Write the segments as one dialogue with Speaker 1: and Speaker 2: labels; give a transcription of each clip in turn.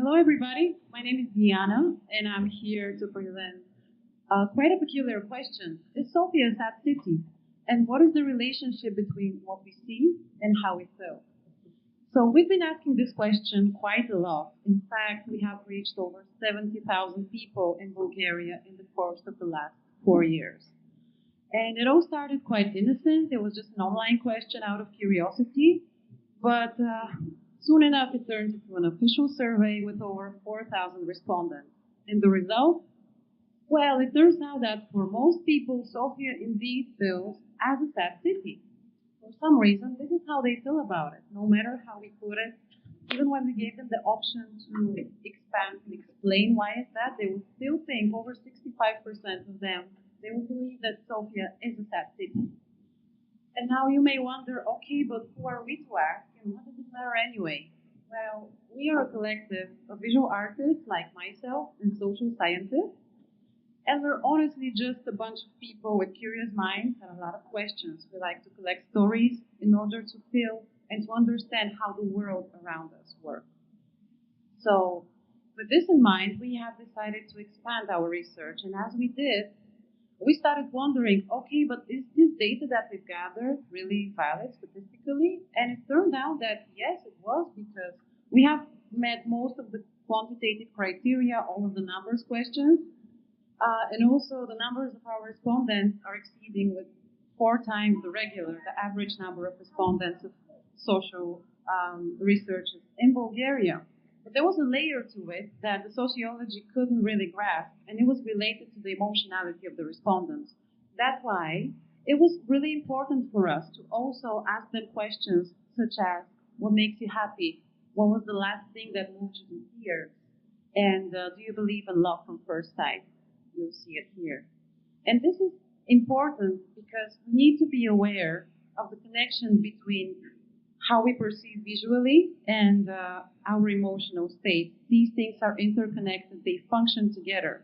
Speaker 1: Hello, everybody. My name is Diana, and I'm here to present quite a peculiar question. Is Sofia a sad city? And what is the relationship between what we see and how we feel? So we've been asking this question quite a lot. In fact, we have reached over 70,000 people in Bulgaria in the course of the last 4 years. And it all started quite innocent. It was just an online question out of curiosity. But soon enough, it turned into an official survey with over 4,000 respondents. And the result? Well, it turns out that for most people, Sofia indeed feels as a sad city. For some reason, this is how they feel about it, no matter how we put it. Even when we gave them the option to expand and explain why it's that, they would still think over 65% of them, they would believe that Sofia is a sad city. And now you may wonder, okay, but who are we to ask, and what does it matter anyway? Well, we are a collective of visual artists like myself and social scientists, and we're honestly just a bunch of people with curious minds and a lot of questions. We like to collect stories in order to feel and to understand how the world around us works. So, with this in mind, we have decided to expand our research, and as we did, we started wondering, okay, but is this data that we've gathered really valid statistically? And it turned out that yes, it was, because we have met most of the quantitative criteria, all of the numbers questions, and also the numbers of our respondents are exceeding with 4 times the average number of respondents of social researchers in Bulgaria. But there was a layer to it that the sociology couldn't really grasp, and it was related to the emotionality of the respondents. That's why it was really important for us to also ask them questions such as, what makes you happy? What was the last thing that moved you to tears? And do you believe in love from first sight? You'll see it here. And this is important because we need to be aware of the connection between how we perceive visually and our emotional state. These things are interconnected. They function together.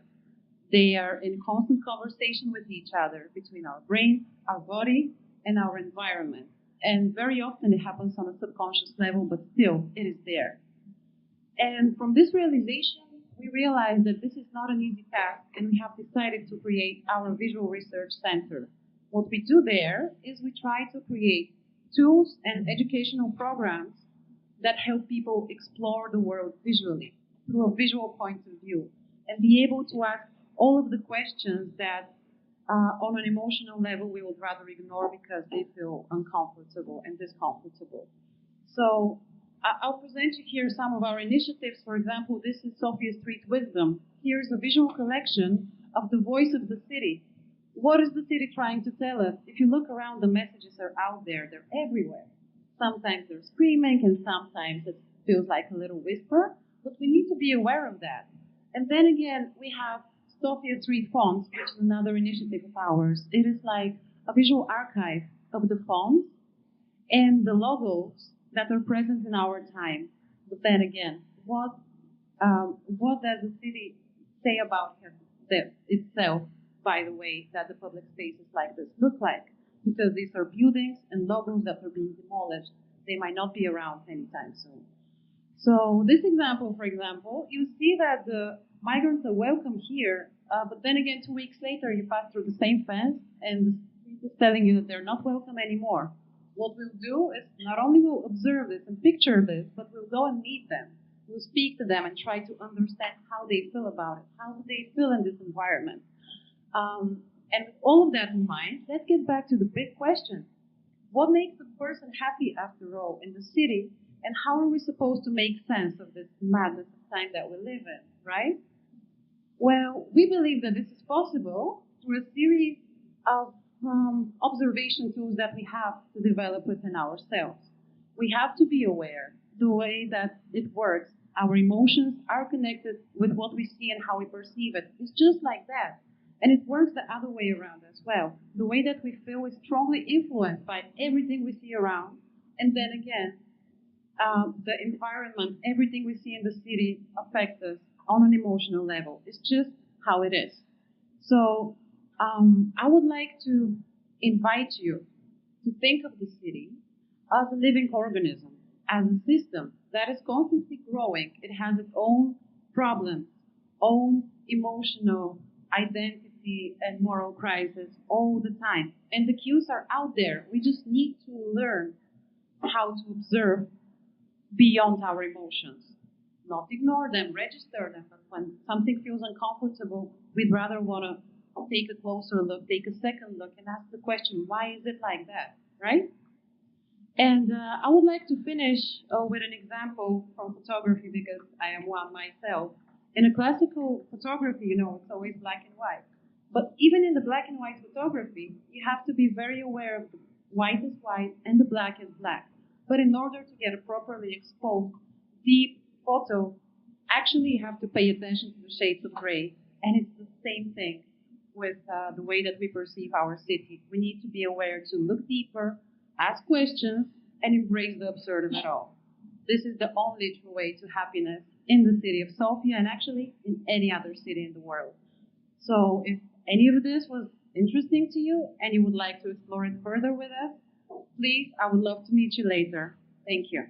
Speaker 1: They are in constant conversation with each other between our brain, our body, and our environment. And very often it happens on a subconscious level, but still it is there. And from this realization, we realized that this is not an easy task, and we have decided to create our Visual Research Center. What we do there is we try to create tools and educational programs that help people explore the world visually through a visual point of view and be able to ask all of the questions that on an emotional level we would rather ignore because they feel uncomfortable and discomfortable. So I'll present you here some of our initiatives. For example, this is Sofia's Street Wisdom. Here's a visual collection of the voice of the city. What is the city trying to tell us? If you look around, the messages are out there. They're everywhere. Sometimes they're screaming, and sometimes it feels like a little whisper, but we need to be aware of that. And then again, we have Sofia Street Fonts, which is another initiative of ours. It is like a visual archive of the fonts and the logos that are present in our time. But then again, what does the city say about itself? By the way, that the public spaces like this look like, because these are buildings and logos that are being demolished. They might not be around anytime soon. So this example, for example, you see that the migrants are welcome here, but then again, 2 weeks later, you pass through the same fence, and the street is telling you that they're not welcome anymore. What we'll do is not only we'll observe this and picture this, but we'll go and meet them. We'll speak to them and try to understand how they feel about it. How do they feel in this environment? And with all of that in mind, let's get back to the big question. What makes a person happy after all in the city, and how are we supposed to make sense of this madness of time that we live in, right? Well, we believe that this is possible through a series of observation tools that we have to develop within ourselves. We have to be aware the way that it works. Our emotions are connected with what we see and how we perceive it. It's just like that. And it works the other way around as well. The way that we feel is strongly influenced by everything we see around. And then again, the environment, everything we see in the city affects us on an emotional level. It's just how it is. So I would like to invite you to think of the city as a living organism, as a system that is constantly growing. It has its own problems, own emotional identity and moral crisis all the time. And the cues are out there. We just need to learn how to observe beyond our emotions. Not ignore them, register them, but when something feels uncomfortable, we'd rather want to take a closer look, take a second look, and ask the question, why is it like that, right? And I would like to finish with an example from photography because I am one myself. In a classical photography, it's always black and white. But even in the black and white photography, you have to be very aware of the white is white and the black is black. But in order to get a properly exposed, deep photo, actually you have to pay attention to the shades of gray. And it's the same thing with the way that we perceive our city. We need to be aware to look deeper, ask questions, and embrace the absurd of it all. This is the only true way to happiness in the city of Sofia and actually in any other city in the world. So if any of this was interesting to you and you would like to explore it further with us, please, I would love to meet you later. Thank you.